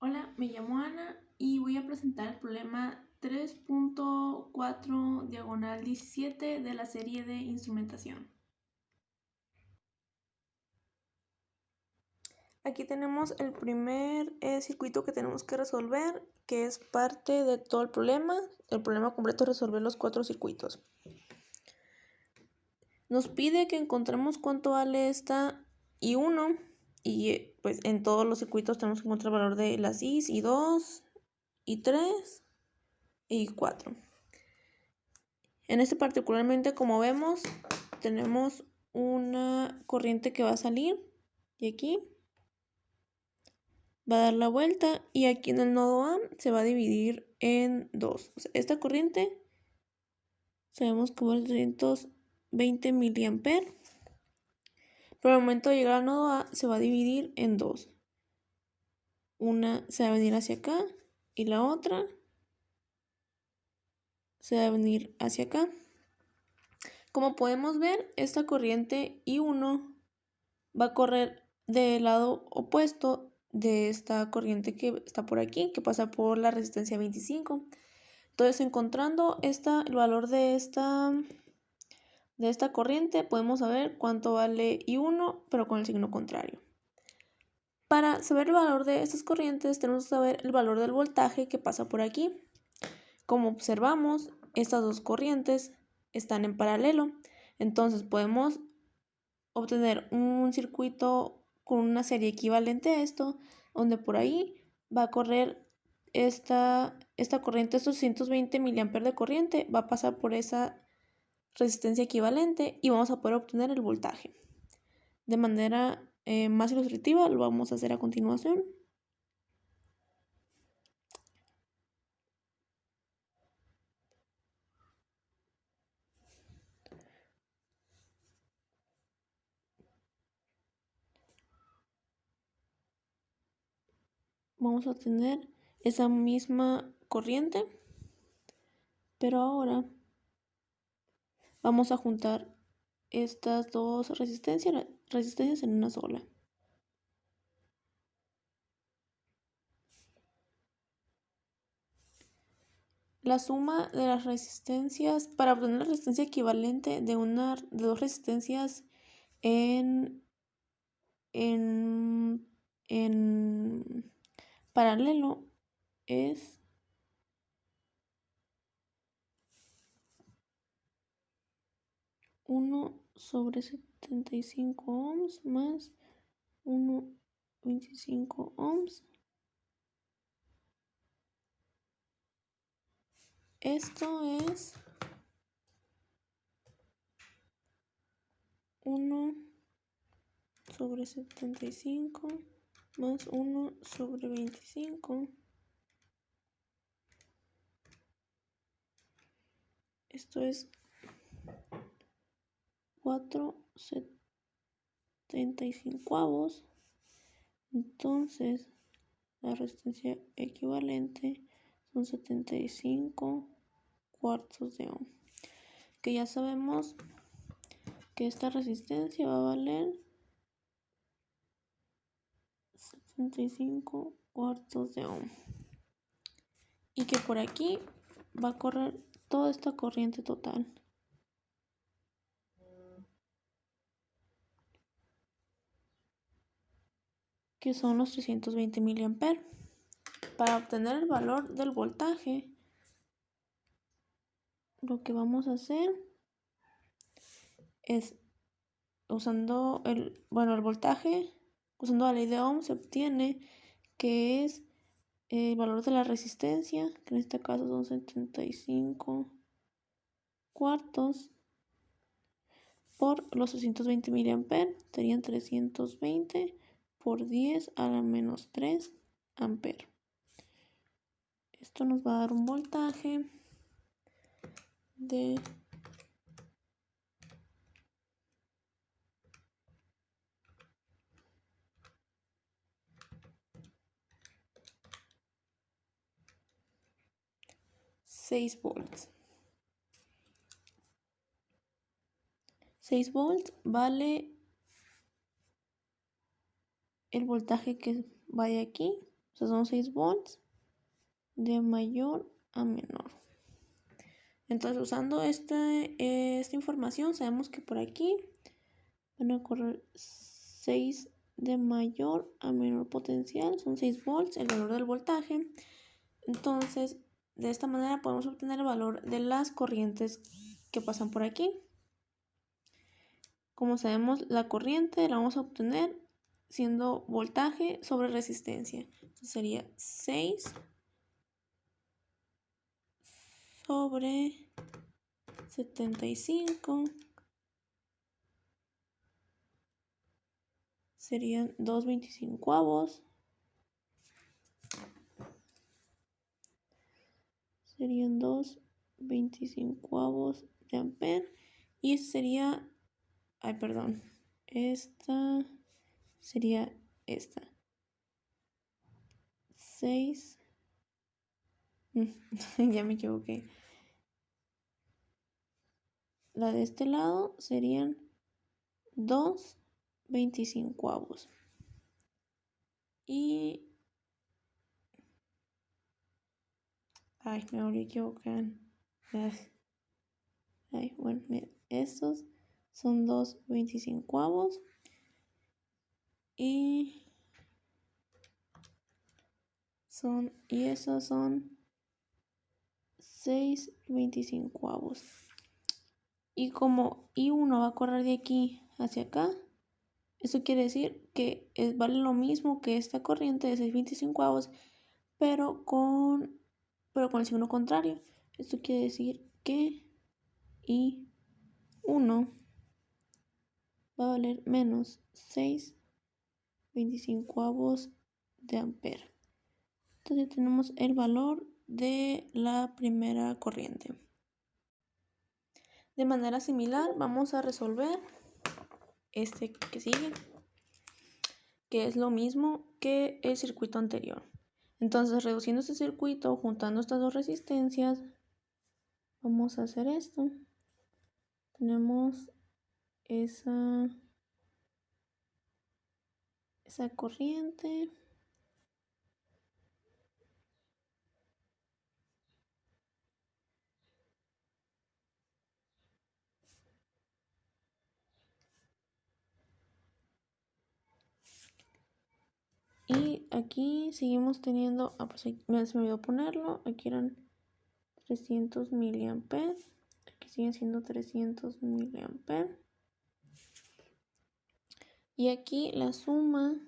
Hola, me llamo Ana y voy a presentar el problema 3.4 diagonal 17 de la serie de instrumentación. Aquí tenemos el primer circuito que tenemos que resolver, que es parte de todo el problema. El problema completo es resolver los 4 circuitos. Nos pide que encontremos cuánto vale esta I1 y pues en todos los circuitos tenemos que encontrar el valor de las I's, I2, I3 y I4. En este particularmente, como vemos, tenemos una corriente que va a salir y aquí va a dar la vuelta y aquí en el nodo A se va a dividir en dos. O sea, esta corriente sabemos que vale 320 miliamperes, pero al momento de llegar al nodo A se va a dividir en dos. Una se va a venir hacia acá y la otra se va a venir hacia acá. Como podemos ver, esta corriente I1 va a correr del lado opuesto de esta corriente que está por aquí, que pasa por la resistencia 25. Entonces, encontrando el valor de esta corriente, podemos saber cuánto vale I1, pero con el signo contrario. Para saber el valor de estas corrientes, tenemos que saber el valor del voltaje que pasa por aquí. Como observamos, estas dos corrientes están en paralelo. Entonces, podemos obtener un circuito con una serie equivalente a esto, donde por ahí va a correr esta corriente, estos 220 miliamperes de corriente, va a pasar por esa resistencia equivalente y vamos a poder obtener el voltaje. De manera más ilustrativa lo vamos a hacer a continuación. Vamos a tener esa misma corriente, pero ahora vamos a juntar estas dos resistencias en una sola. La suma de las resistencias, para obtener la resistencia equivalente de dos resistencias en paralelo, es 1/75 ohms más 1/25 ohms. Esto es 1/75 más 1/25. Esto es 4/75. Entonces, la resistencia equivalente son 75 cuartos de ohm. Que ya sabemos que esta resistencia va a valer 75 cuartos de ohm. Y que por aquí va a correr toda esta corriente total. Que son los 320 miliamperes. Para obtener el valor del voltaje, lo que vamos a hacer es usando el voltaje, usando la ley de Ohm se obtiene que es el valor de la resistencia, que en este caso son 75 cuartos, por los 320 miliamperes, serían 320 por 10 a la menos 3 amperes. Esto nos va a dar un voltaje de 6 volts. 6 volts vale el voltaje que vaya aquí, o Entonces son 6 volts de mayor a menor. Entonces usando esta información sabemos que por aquí van a correr 6 de mayor a menor potencial, son 6 volts, el valor del voltaje. Entonces de esta manera podemos obtener el valor de las corrientes que pasan por aquí. Como sabemos, la corriente la vamos a obtener siendo voltaje sobre resistencia. Entonces sería 6 sobre 75. Serían 2/25. Serían 2/25 de ampere. Y esta sería... Ay, perdón. Esta sería esta. 6. Ya me equivoqué. La de este lado serían 2/25. Y... Ay, me volví a equivocar. Ay, bueno, miren, estos son 2/25. Y esos son 6/25. Y como I1 va a correr de aquí hacia acá, eso quiere decir que vale lo mismo que esta corriente de 6/25, pero con el signo contrario. Esto quiere decir que I1 va a valer menos 6/25 de ampere. Entonces tenemos el valor de la primera corriente. De manera similar vamos a resolver este que sigue, que es lo mismo que el circuito anterior. Entonces, reduciendo este circuito, juntando estas dos resistencias, vamos a hacer esto. Tenemos esa corriente. Y aquí seguimos teniendo, pues aquí, se me olvidó ponerlo, aquí eran 300 miliamperes, aquí siguen siendo 300 miliamperes. Y aquí la suma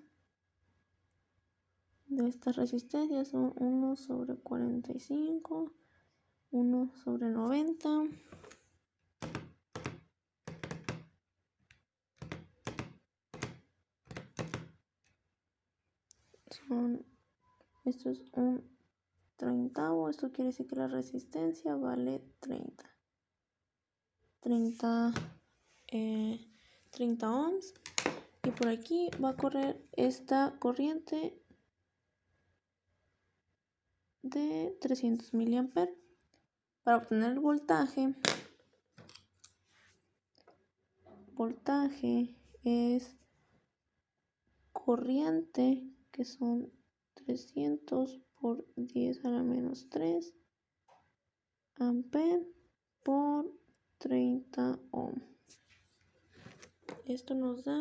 de estas resistencias son 1 sobre 45, 1 sobre 90. Esto es un 30avo, esto quiere decir que la resistencia vale 30 ohms. Y por aquí va a correr esta corriente de 300 miliamperes. Para obtener el voltaje es corriente, que son 300 por 10 a la menos 3 amperes por 30 ohm. Esto nos da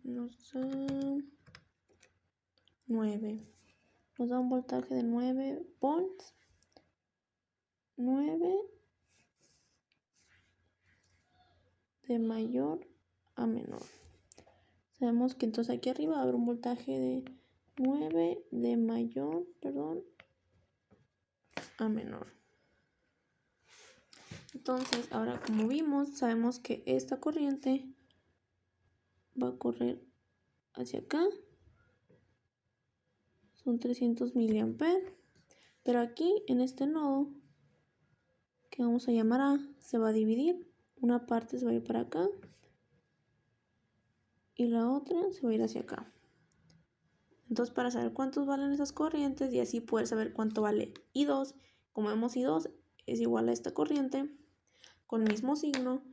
nos da 9. Nos da un voltaje de 9 volts. 9 de mayor a menor. Sabemos que entonces aquí arriba va a haber un voltaje de 9 de mayor, a menor. Entonces, ahora como vimos, sabemos que esta corriente va a correr hacia acá. Son 300 miliamperes. Pero aquí, en este nodo, que vamos a llamar A, se va a dividir. Una parte se va a ir para acá. Y la otra se va a ir hacia acá. Entonces, para saber cuántos valen esas corrientes y así poder saber cuánto vale I2, como vemos I2 es igual a esta corriente, con el mismo signo,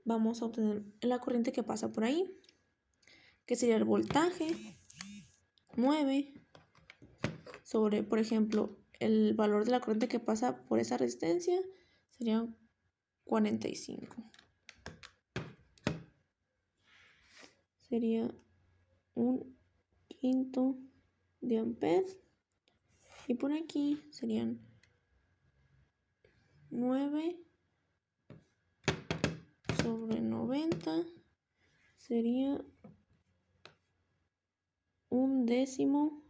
vamos a obtener la corriente que pasa por ahí, que sería el voltaje 9 sobre, por ejemplo, el valor de la corriente que pasa por esa resistencia sería 45. Sería un quinto de ampere. Y por aquí serían 9 sobre 90. Sería un décimo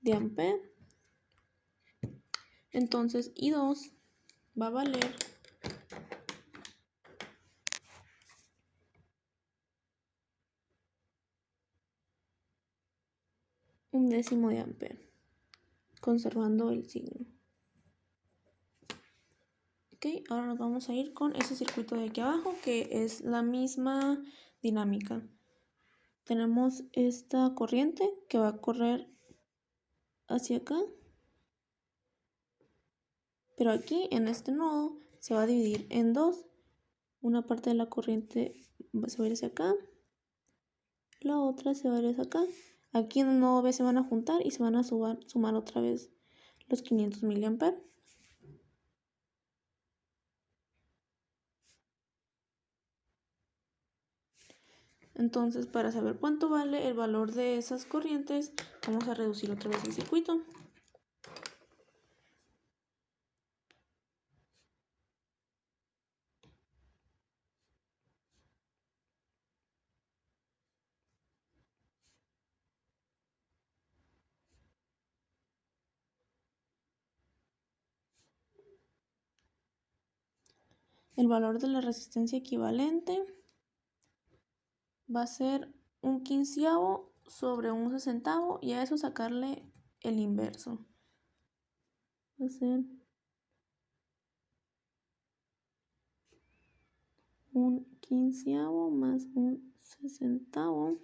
de ampere. Entonces I2 va a valer un décimo de ampere, conservando el signo. Ok, ahora nos vamos a ir con ese circuito de aquí abajo, que es la misma dinámica. Tenemos esta corriente que va a correr hacia acá, pero aquí en este nodo se va a dividir en dos. Una parte de la corriente se va a ir hacia acá, la otra se va a ir hacia acá. Aquí en el nodo B se van a juntar y se van a sumar otra vez los 500 mA. Entonces, para saber cuánto vale el valor de esas corrientes, vamos a reducir otra vez el circuito. El valor de la resistencia equivalente va a ser un quinceavo sobre un sesentavo, y a eso sacarle el inverso. Va a ser un quinceavo más un sesentavo.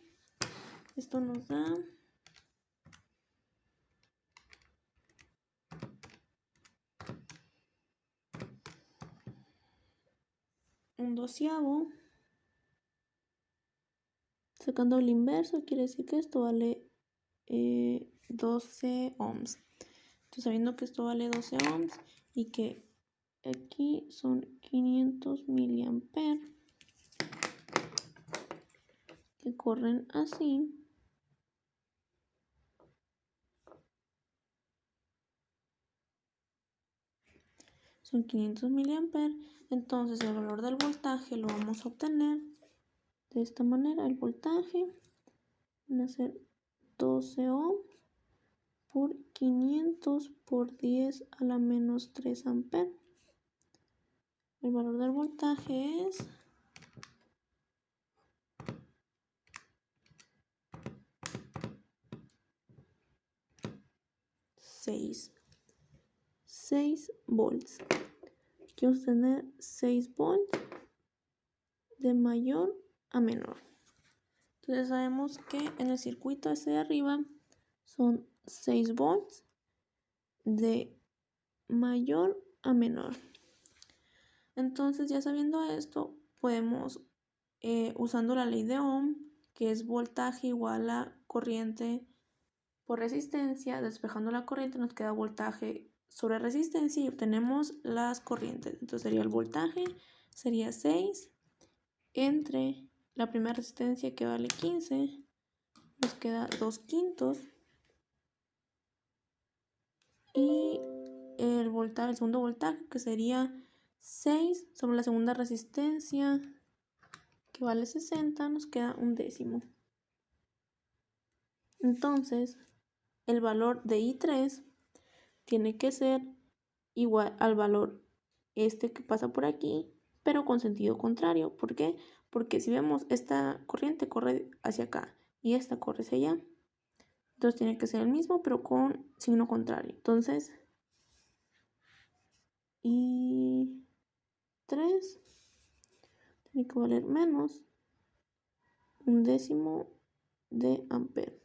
Esto nos da un doceavo. Sacando el inverso quiere decir que esto vale 12 ohms. Entonces, sabiendo que esto vale 12 ohms y que aquí son 500 miliamperes que corren así, son 500 miliamperes. Entonces el valor del voltaje lo vamos a obtener de esta manera. El voltaje van a ser 12 ohms por 500 por 10 a la menos 3 amperes. El valor del voltaje es 6 volts. Aquí vamos a tener 6 volts de mayor a menor. Entonces sabemos que en el circuito ese de arriba son 6 volts de mayor a menor. Entonces, ya sabiendo esto, podemos, usando la ley de Ohm, que es voltaje igual a corriente por resistencia, despejando la corriente nos queda voltaje sobre resistencia y obtenemos las corrientes. Entonces sería el voltaje, sería 6 entre la primera resistencia, que vale 15, nos queda 2 quintos, y el segundo voltaje, que sería 6 sobre la segunda resistencia, que vale 60, nos queda un décimo. Entonces el valor de I3 tiene que ser igual al valor este que pasa por aquí, pero con sentido contrario. ¿Por qué? Porque si vemos, esta corriente corre hacia acá y esta corre hacia allá. Entonces tiene que ser el mismo, pero con signo contrario. Entonces, I3 tiene que valer menos un décimo de ampere.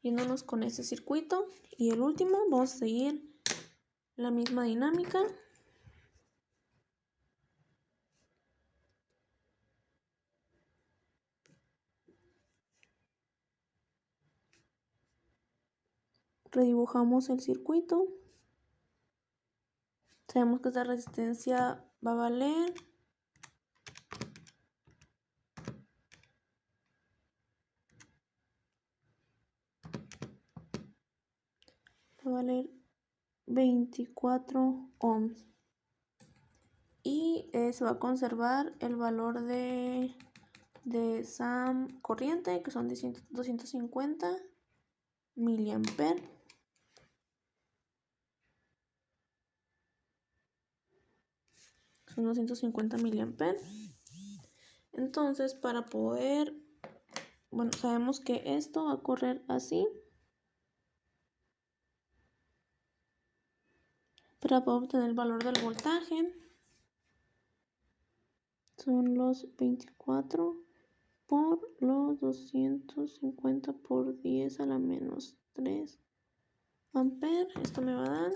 Yéndonos con ese circuito, y el último, vamos a seguir la misma dinámica. Redibujamos el circuito. Sabemos que esta resistencia va a valer va a valer 24 ohms. Y se va a conservar el valor de SAM corriente, que son 250 miliamperes. Son 250 miliamperes. Entonces, para poder, bueno, sabemos que esto va a correr así. Para poder obtener el valor del voltaje, son los 24 por los 250 por 10 a la menos 3 amperes. Esto me va a dar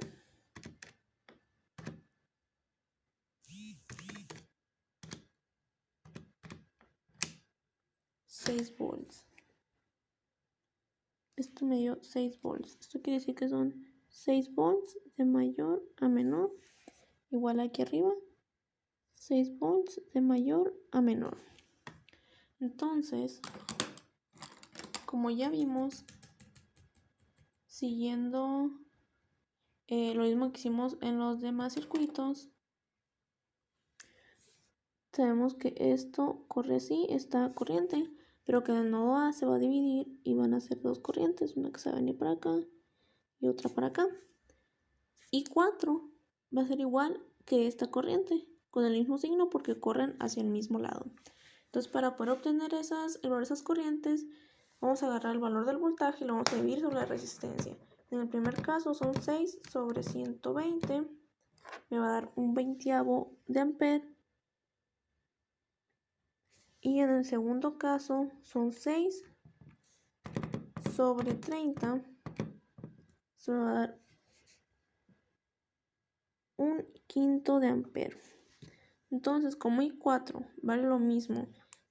6 volts. Esto me dio 6 volts. Esto quiere decir que son 6 volts de mayor a menor. Igual aquí arriba, 6 volts de mayor a menor. Entonces, como ya vimos, siguiendo lo mismo que hicimos en los demás circuitos, sabemos que esto corre así, esta corriente, pero que en el nodo A se va a dividir y van a ser dos corrientes, una que se va a venir para acá y otra para acá. Y 4 va a ser igual que esta corriente, con el mismo signo porque corren hacia el mismo lado. Entonces, para poder obtener esas corrientes, vamos a agarrar el valor del voltaje y lo vamos a dividir sobre la resistencia. En el primer caso son 6 sobre 120, me va a dar un 20avo de ampere. Y en el segundo caso son 6 sobre 30, se me va a dar un quinto de ampere. Entonces, como I4 vale lo mismo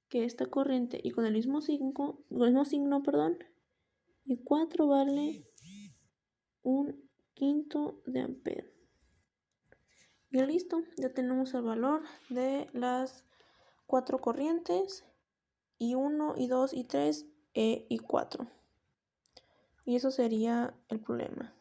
que esta corriente y con el mismo signo, I4 vale un quinto de ampere. Y listo, ya tenemos el valor de las 4 corrientes, I1, I2, I3 e I4. Y eso sería el problema.